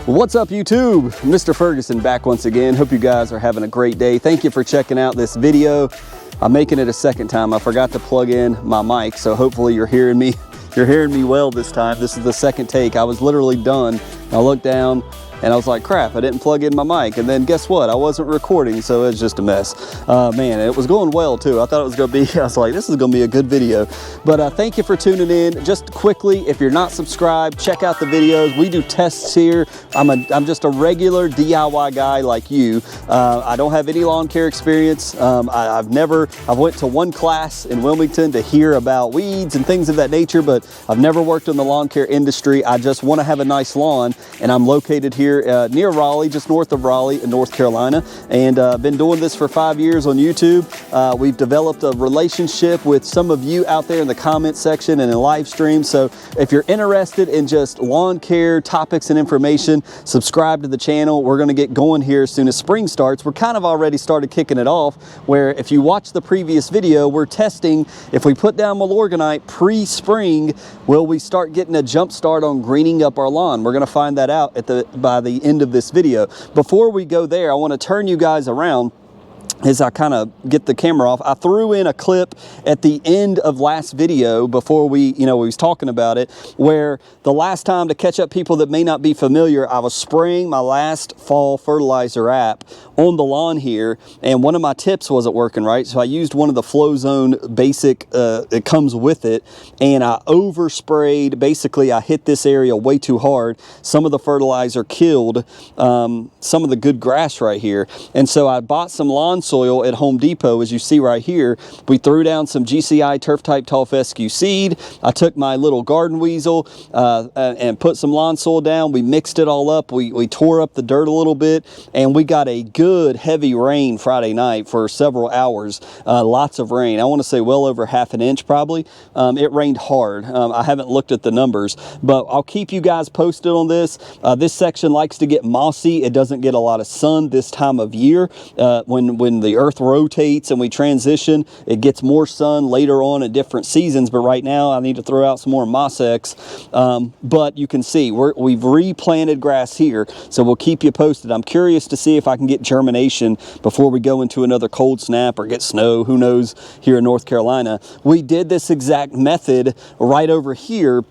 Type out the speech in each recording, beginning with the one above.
What's up, YouTube? Mr. Ferguson back once again. Hope you guys are having a great day. Thank you for checking out this video. I'm making it a second time. I forgot to plug in my mic, so hopefully you're hearing me. You're hearing me well this time. This is the second take. I was literally done. I looked down and I was like, crap, I didn't plug in my mic. And then guess what? I wasn't recording, so it's just a mess. Man, it was going well too. I thought it was gonna be, I was like, this is gonna be a good video. But thank you for tuning in. Just quickly, if you're not subscribed, check out the videos. We do tests here. I'm just a regular DIY guy like you. I don't have any lawn care experience. I've went to one class in Wilmington to hear about weeds and things of that nature, but I've never worked in the lawn care industry. I just wanna have a nice lawn, and I'm located here near Raleigh, just north of Raleigh in North Carolina, and been doing this for 5 years on YouTube. We've developed a relationship with some of you out there in the comment section and in live stream. So if you're interested in just lawn care topics and information, subscribe to the channel. We're going to get going here as soon as spring starts. We're kind of already started kicking it off, where if you watch the previous video, we're testing if we put down Milorganite pre-spring, will we start getting a jump start on greening up our lawn? We're going to find that out by the end of this video. Before we go there, I want to turn you guys around as I kind of get the camera off. I threw in a clip at the end of last video before we was talking about it, where the last time, to catch up people that may not be familiar, I was spraying my last fall fertilizer app on the lawn here, and one of my tips wasn't working right, so I used one of the Flow Zone basic, it comes with it, and I oversprayed. Basically, I hit this area way too hard. Some of the fertilizer killed some of the good grass right here, and so I bought some lawn soil at Home Depot. As you see right here, we threw down some GCI Turf Type Tall Fescue seed. I took my little garden weasel and put some lawn soil down. We mixed it all up. We tore up the dirt a little bit, and we got a good heavy rain Friday night for several hours. Lots of rain. I want to say well over half an inch probably. It rained hard. I haven't looked at the numbers, but I'll keep you guys posted on this. This section likes to get mossy. It doesn't get a lot of sun this time of year. When the earth rotates and we transition, it gets more sun later on at different seasons, but right now I need to throw out some more Moss X. But you can see we've replanted grass here, so we'll keep you posted. I'm curious to see if I can get germination before we go into another cold snap or get snow, who knows, here in North Carolina. We did this exact method right over here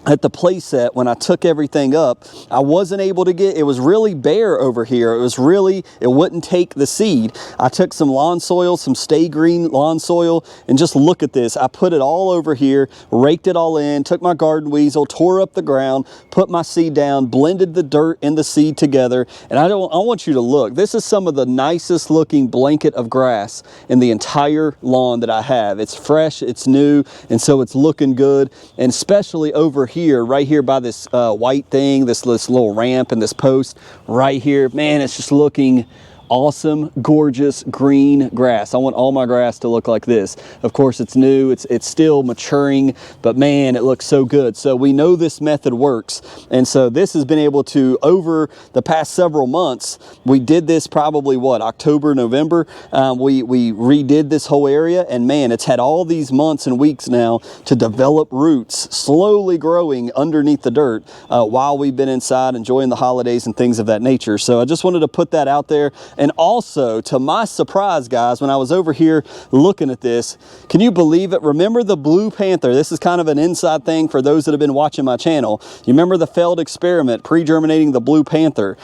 at the playset. When I took everything up, I wasn't able to get, it was really bare over here. It wouldn't take the seed. I took some lawn soil, some Stay Green lawn soil, and just look at this. I put it all over here, raked it all in, took my garden weasel, tore up the ground, put my seed down, blended the dirt and the seed together. And I want you to look. This is some of the nicest looking blanket of grass in the entire lawn that I have. It's fresh, it's new, and so it's looking good. And especially over here, right here by this white thing, this little ramp and this post right here, man, it's just looking awesome, gorgeous green grass. I want all my grass to look like this. Of course, it's new, it's still maturing, but man, it looks so good. So we know this method works, and so this has been able to, over the past several months, we did this probably what, October, November, we redid this whole area, and man, it's had all these months and weeks now to develop roots, slowly growing underneath the dirt while we've been inside enjoying the holidays and things of that nature. So I just wanted to put that out there. And also, to my surprise, guys, when I was over here looking at this, can you believe it? Remember the Blue Panther? This is kind of an inside thing for those that have been watching my channel. You remember the failed experiment, pre-germinating the Blue Panther,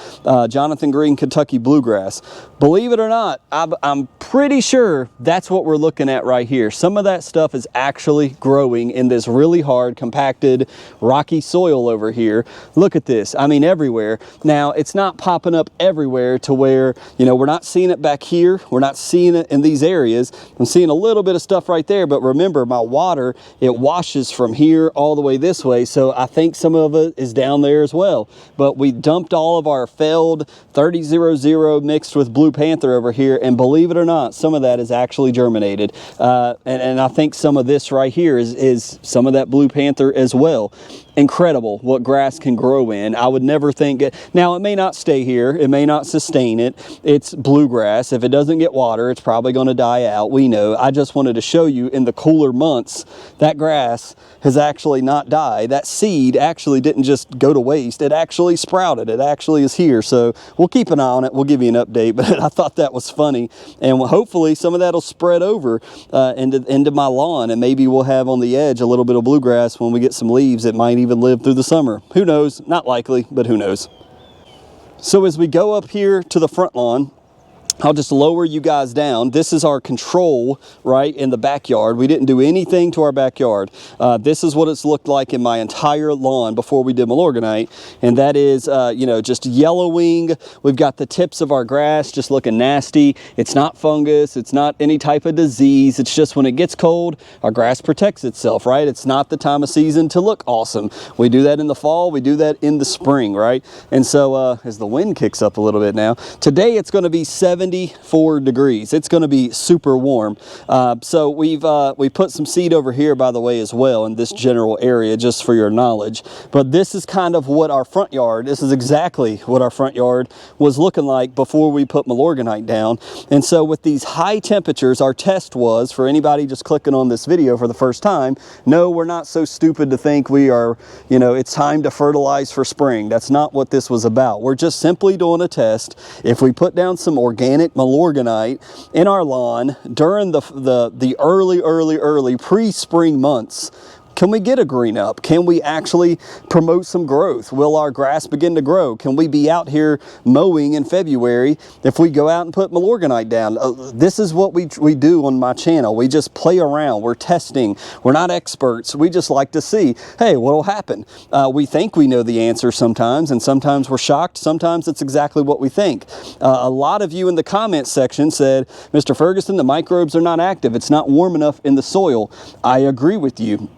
Jonathan Green, Kentucky Bluegrass? Believe it or not, I'm pretty sure that's what we're looking at right here. Some of that stuff is actually growing in this really hard, compacted, rocky soil over here. Look at this. I mean, everywhere. Now, it's not popping up everywhere to where, we're not seeing it back here. We're not seeing it in these areas. I'm seeing a little bit of stuff right there, but remember, my water, it washes from here all the way this way, so I think some of it is down there as well. But we dumped all of our failed 30-00 mixed with Blue Panther over here, and believe it or not, some of that is actually germinated. And I think some of this right here is some of that Blue Panther as well. incredible what grass can grow in. I would never think it. Now, it may not stay here. It may not sustain it. It's bluegrass. If it doesn't get water, it's probably going to die out. We know. I just wanted to show you in the cooler months, that grass has actually not died. That seed actually didn't just go to waste. It actually sprouted. It actually is here. So we'll keep an eye on it. We'll give you an update, but I thought that was funny. And hopefully some of that will spread over into my lawn, and maybe we'll have on the edge a little bit of bluegrass when we get some leaves. It might even live through the summer. Who knows? Not likely, but who knows? So as we go up here to the front lawn, I'll just lower you guys down. This is our control right in the backyard. We didn't do anything to our backyard. This is what it's looked like in my entire lawn before we did Milorganite, and that is, you know, just yellowing. We've got the tips of our grass just looking nasty. It's not fungus. It's not any type of disease. It's just when it gets cold, our grass protects itself, right? It's not the time of season to look awesome. We do that in the fall. We do that in the spring, right? And so as the wind kicks up a little bit now, today it's going to be 74 degrees. It's going to be super warm. So we put some seed over here, by the way, as well, in this general area, just for your knowledge. But this is kind of what our front yard, this is exactly what our front yard was looking like before we put Milorganite down. And so with these high temperatures, our test was, for anybody just clicking on this video for the first time, no, we're not so stupid to think we are, you know, it's time to fertilize for spring. That's not what this was about. We're just simply doing a test. If we put down some organic Milorganite in our lawn during the early pre-spring months, can we get a green up? Can we actually promote some growth? Will our grass begin to grow? Can we be out here mowing in February if we go out and put Milorganite down? This is what we do on my channel. We just play around. We're testing. We're not experts. We just like to see, hey, what will happen? We think we know the answer sometimes, and sometimes we're shocked. Sometimes it's exactly what we think. A lot of you in the comment section said, Mr. Ferguson, the microbes are not active. It's not warm enough in the soil. I agree with you.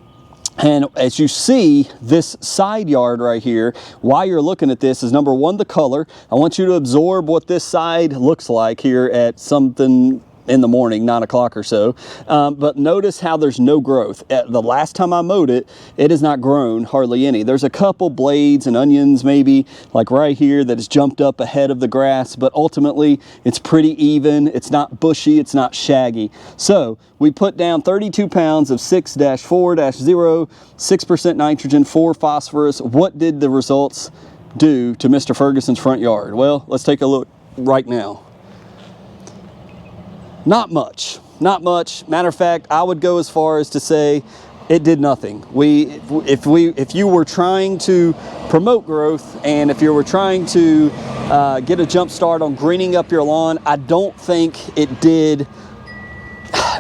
And as you see, this side yard right here, why you're looking at this is, number one, the color. I want you to absorb what this side looks like here at something in the morning, 9 o'clock or so. But notice how there's no growth. The last time I mowed it, it has not grown hardly any. There's a couple blades and onions maybe, like right here, that has jumped up ahead of the grass, but ultimately it's pretty even. It's not bushy, it's not shaggy. So we put down 32 pounds of 6-4-0, 6% nitrogen, 4 phosphorus. What did the results do to Mr. Ferguson's front yard? Well, let's take a look right now. Not much, not much. Matter of fact, I would go as far as to say it did nothing. If you were trying to promote growth, and if you were trying to get a jump start on greening up your lawn, I don't think it did.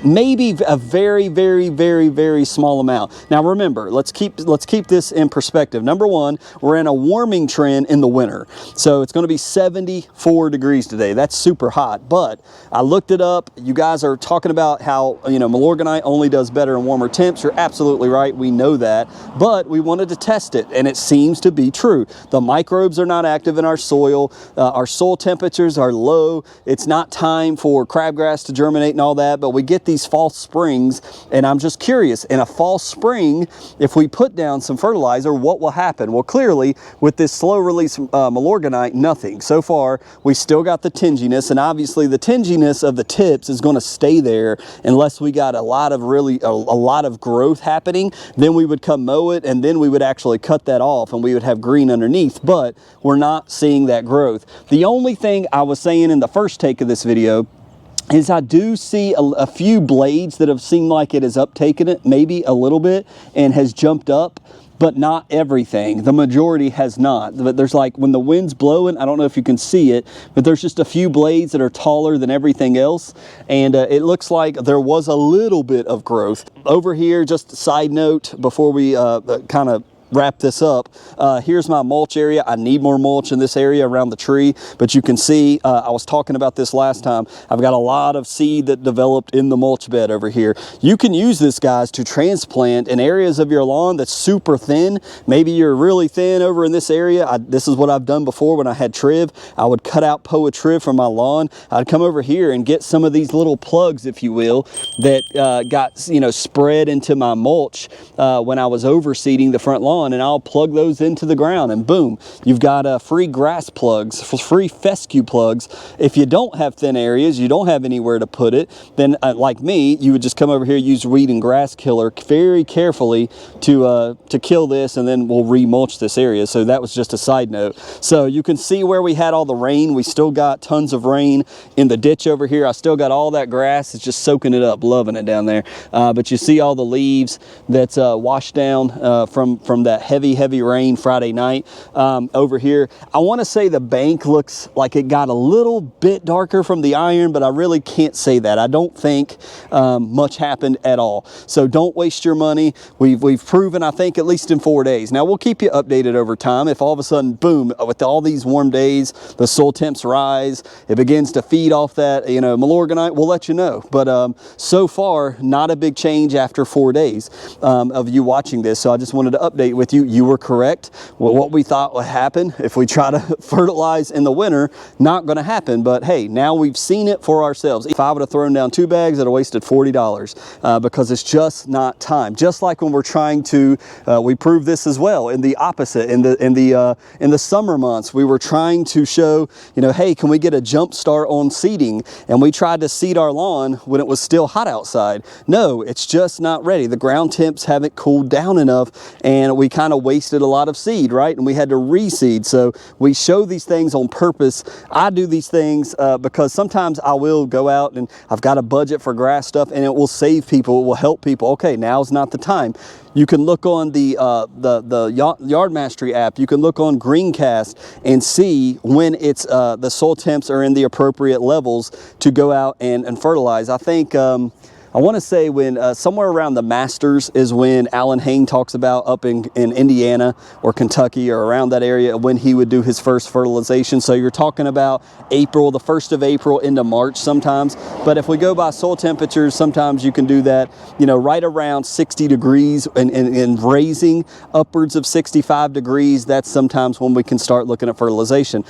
Maybe a very small amount. Now remember, let's keep this in perspective. Number one, we're in a warming trend in the winter, so it's going to be 74 degrees today. That's super hot. But I looked it up. You guys are talking about how, you know, Milorganite only does better in warmer temps. You're absolutely right. We know that, but we wanted to test it, and it seems to be true. The microbes are not active in our soil. Our soil temperatures are low. It's not time for crabgrass to germinate and all that, but we get these false springs, and I'm just curious, in a false spring, if we put down some fertilizer, what will happen? Well, clearly with this slow release Milorganite, nothing. So far, we still got the tinginess, and obviously the tinginess of the tips is going to stay there unless we got a lot of growth happening. Then we would come mow it, and then we would actually cut that off, and we would have green underneath, but we're not seeing that growth. The only thing I was saying in the first take of this video is I do see a few blades that have seemed like it has uptaken it maybe a little bit and has jumped up, but not everything. The majority has not. But there's, like, when the wind's blowing, I don't know if you can see it, but there's just a few blades that are taller than everything else, and it looks like there was a little bit of growth. Over here, just a side note before we kind of wrap this up, here's my mulch area. I need more mulch in this area around the tree, but you can see, I was talking about this last time, I've got a lot of seed that developed in the mulch bed over here. You can use this, guys, to transplant in areas of your lawn that's super thin. Maybe you're really thin over in this area. This is what I've done before when I had triv. I would cut out POA triv from my lawn. I'd come over here and get some of these little plugs, if you will, that got, you know, spread into my mulch when I was overseeding the front lawn. lawn, and I'll plug those into the ground, and boom, you've got free grass plugs, free fescue plugs. If you don't have thin areas, you don't have anywhere to put it, then like me, you would just come over here, use weed and grass killer very carefully to kill this, and then we'll remulch this area. So that was just a side note. So you can see where we had all the rain. We still got tons of rain in the ditch over here. I still got all that grass. It's just soaking it up, loving it down there. But you see all the leaves that's washed down from that heavy rain Friday night over here. I want to say the bank looks like it got a little bit darker from the iron, but I really can't say that. I don't think much happened at all. So don't waste your money. We've proven, I think, at least in 4 days. Now we'll keep you updated over time. If all of a sudden, boom, with all these warm days, the soil temps rise, it begins to feed off that, you know, Milorganite, we'll let you know. But so far, not a big change after 4 days of you watching this. So I just wanted to update with you. You were correct. Well, what we thought would happen if we try to fertilize in the winter, not going to happen. But hey, now we've seen it for ourselves. If I would have thrown down 2 bags, I'd have wasted $40 because it's just not time. Just like when we're trying to, we proved this as well in the opposite, in the summer months, we were trying to show, you know, hey, can we get a jump start on seeding? And we tried to seed our lawn when it was still hot outside. No, it's just not ready. The ground temps haven't cooled down enough, and we kind of wasted a lot of seed, right? And we had to reseed. So we show these things on purpose. I do these things because sometimes I will go out and I've got a budget for grass stuff, and it will save people, it will help people. Okay, now's not the time. You can look on the Yard Mastery app. You can look on Greencast and see when it's the soil temps are in the appropriate levels to go out and fertilize. I think I want to say when somewhere around the Masters is when Alan Hain talks about up in Indiana or Kentucky or around that area when he would do his first fertilization. So you're talking about April, the 1st of April into March sometimes. But if we go by soil temperatures, sometimes you can do that, you know, right around 60 degrees and raising upwards of 65 degrees. That's sometimes when we can start looking at fertilization.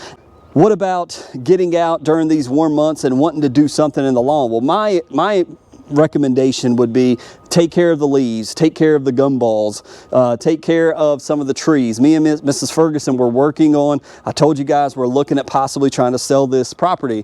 What about getting out during these warm months and wanting to do something in the lawn? Well, my recommendation would be take care of the leaves, take care of the gumballs, take care of some of the trees. Me and Mrs. Ferguson were working on, I told you guys we're looking at possibly trying to sell this property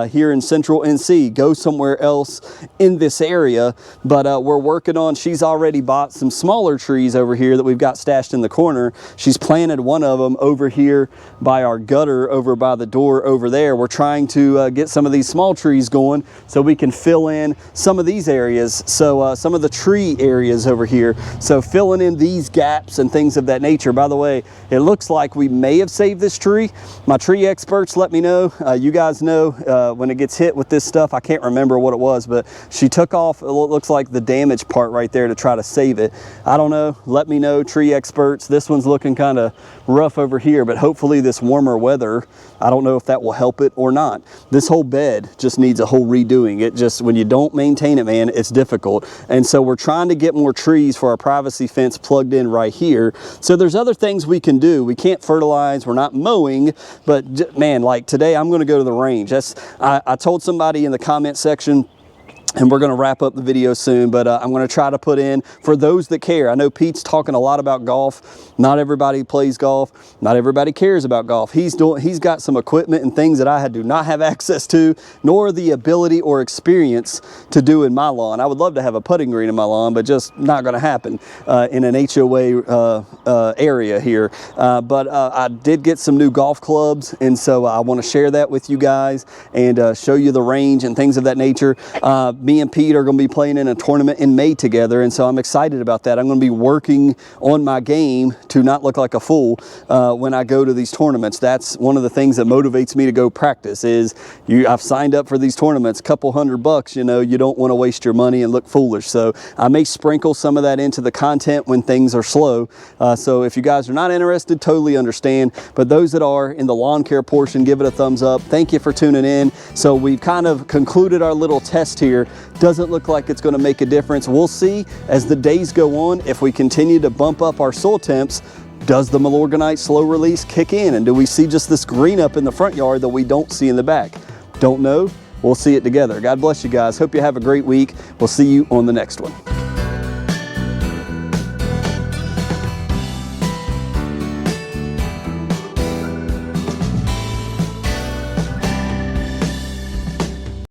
here in central NC, go somewhere else in this area, but we're working on, she's already bought some smaller trees over here that we've got stashed in the corner. She's planted one of them over here by our gutter over by the door over there. We're trying to get some of these small trees going so we can fill in some of these areas, so some of the tree areas over here, so filling in these gaps and things of that nature. By the way, it looks like we may have saved this tree. My tree experts let me know. You guys know when it gets hit with this stuff, I can't remember what it was, but she took off, it looks like the damaged part right there to try to save it. I don't know, let me know, tree experts. This one's looking kind of rough over here, but hopefully this warmer weather, I don't know if that will help it or not. This whole bed just needs a whole redoing. It just, when you don't maintain it, man, it's difficult. And so we're trying to get more trees for our privacy fence plugged in right here. So there's other things we can do. We can't fertilize, we're not mowing, but man, like today I'm going to go to the range. I told somebody in the comment section, and we're going to wrap up the video soon, but I'm going to try to put in for those that care. I know Pete's talking a lot about golf. Not everybody plays golf. Not everybody cares about golf. He's got some equipment and things that I do not have access to, nor the ability or experience to do in my lawn. I would love to have a putting green in my lawn, but just not going to happen in an HOA area here. But I did get some new golf clubs, and so I want to share that with you guys and show you the range and things of that nature. Me and Pete are going to be playing in a tournament in May together, and so I'm excited about that. I'm going to be working on my game to not look like a fool when I go to these tournaments. That's one of the things that motivates me to go practice is I've signed up for these tournaments, a couple $100, you know, you don't want to waste your money and look foolish. So I may sprinkle some of that into the content when things are slow. So if you guys are not interested, totally understand. But those that are in the lawn care portion, give it a thumbs up. Thank you for tuning in. So we've kind of concluded our little test here. Doesn't look like it's going to make a difference. We'll see as the days go on if we continue to bump up our soil temps. Does the Milorganite slow release kick in, and do we see just this green up in the front yard that we don't see in the back? Don't know. We'll see it together. God bless you guys. Hope you have a great week. We'll see you on the next one.